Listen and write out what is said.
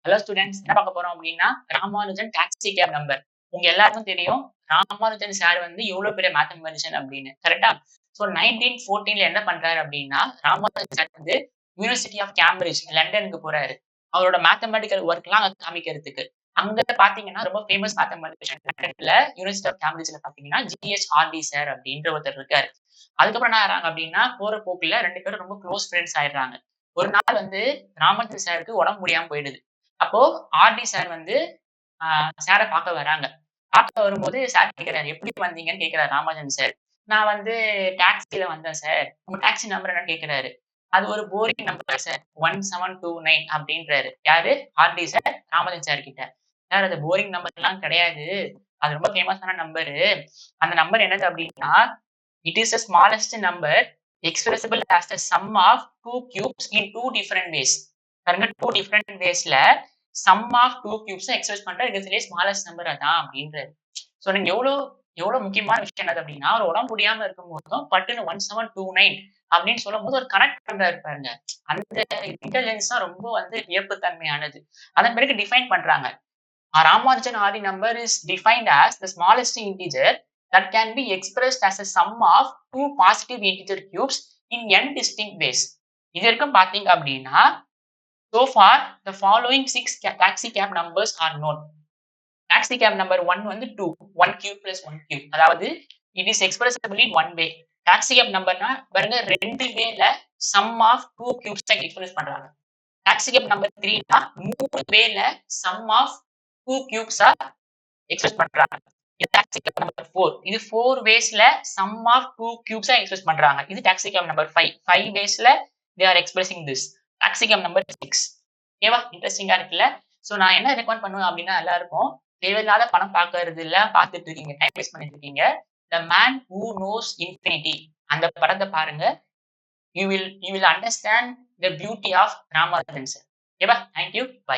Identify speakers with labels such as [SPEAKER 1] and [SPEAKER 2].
[SPEAKER 1] Hello students, என்ன பார்க்க போறோம் அப்படின்னா ராமானுஜன் டாக்ஸி கேப் நம்பர். உங்க எல்லாருக்கும் தெரியும் ராமானுஜன் சார் வந்து எவ்வளவு பெரிய மேத்தமெட்டிஷியன் அப்படின்னு, கரெக்டா? ஸோ 1914 என்ன பண்றாரு அப்படின்னா, ராமானுஜன் சார் வந்து யூனிவர்சிட்டி ஆஃப் கேம்பிரிட்ஜ் லண்டனுக்கு போறாரு. அவரோட மேத்தமெட்டிக்கல் ஒர்க் எல்லாம் அங்க காமிக்கிறதுக்கு. அங்க பாத்தீங்கன்னா ரொம்ப ஃபேமஸ் மேத்தமெட்டிஷியன் லண்டன்ல யூனிவர்சிட்டி ஆஃப் கேம்பிரிட்ஜ்ல பாத்தீங்கன்னா GHRD சார் அப்படின்ற ஒருத்தர் இருக்காரு. அதுக்கப்புறம் என்ன ஆறாங்க அப்படின்னா, போற போக்குல ரெண்டு பேரும் ரொம்ப க்ளோஸ் ஃப்ரெண்ட்ஸ் ஆயிடுறாங்க. ஒரு நாள் வந்து ராமானுஜன் சாருக்கு உடம்பு முடியாம போயிடுது. அப்போ ஆர்டி சார் வந்து சார பார்க்க வராங்க. பார்க்க வரும்போது சார் கேட்கிறாரு, எப்படி வந்தீங்கன்னு கேட்கிறாரு ராமானுஜன் சார். நான் வந்து டாக்ஸில வந்தேன் சார். உங்க டாக்ஸி நம்பர் என்னன்னு கேட்கிறாரு. அது ஒரு போரிங் நம்பர் சார். 1729 அப்படின்றாரு. யாரு? ஆர்டி சார் ராமானுஜன் சார் கிட்ட. சார் அது போரிங் நம்பர்லாம் கிடையாது. அது ரொம்ப ஃபேமஸான நம்பரு. அந்த நம்பர் என்னது அப்படின்னா, it is the smallest number expressible as the sum of 2 cubes in 2 different ways. பாருங்க, 2 டிஃபரெண்ட் வேஸ்ல சம் ஆஃப் 2 கியூப்ஸ் எக்ஸ்பிரஸ் பண்ற இருக்கிறதுலே ஸ்மாலஸ்ட் நம்பர் அதான் அப்படின்றாரு. சோ நீங்க எவ்வளவு முக்கியமான விஷயம் என்னது அப்படின்னா, ஒரு உடம்பு முடியாம இருக்கும்போதும் பட்டுன்னு 1729 அப்படின்னு சொல்லும் போது ஒரு கனெக்ட் பண்றாரு பாருங்க. அந்த இன்டெலிஜென்ஸ் தான் ரொம்ப வந்து வியப்புத்தன்மையானது. அதன் பிறகு டிஃபைன் பண்றாங்க. Ramanujan RD number is defined as the smallest integer that can be expressed as a sum of two positive integer cubes in n distinct ways. இது வரைக்கும் பாத்தீங்க அப்படின்னா, so far the following 6 taxi cab numbers are known. Taxi cab number 1 வந்து 2, 1 cube plus 1 cube. அதாவது it is expressible in one way. Taxi cab numberனா பாருங்க, ரெண்டு வேல sum of 2 cubes தான் எக்ஸ்பிரஸ் பண்றாங்க. Taxi cab number 3 னா மூணு வேல sum of 2 cubes எக்ஸ்பிரஸ் பண்றாங்க. இது டாக்ஸி கேப் நம்பர் 4. இது 4 வேஸ்ல சம் ஆஃப் 2 கியூப்ஸ் எக்ஸ்பிரஸ் பண்றாங்க. இது டாக்ஸி கேப் நம்பர் 5. 5 வேஸ்ல they are expressing this. Taxi cab number 6. ஓகேவா? இன்ட்ரெஸ்டிங்கா இருக்குல்ல? சோ நான் என்ன ரெக்கமெண்ட் பண்ணுவேன் அப்படின்னா, எல்லாருக்கும் தேவையில்லாத பணம் பார்க்கறது இல்ல, பார்த்துட்டு இருக்கீங்க, டைம் வேஸ்ட் பண்ணிட்டு இருக்கீங்க. The Man Who Knows Infinity அந்த படத்தை பாருங்க. You will understand the beauty of Ramanujan sir. ஓகேவா? Thank you. Bye.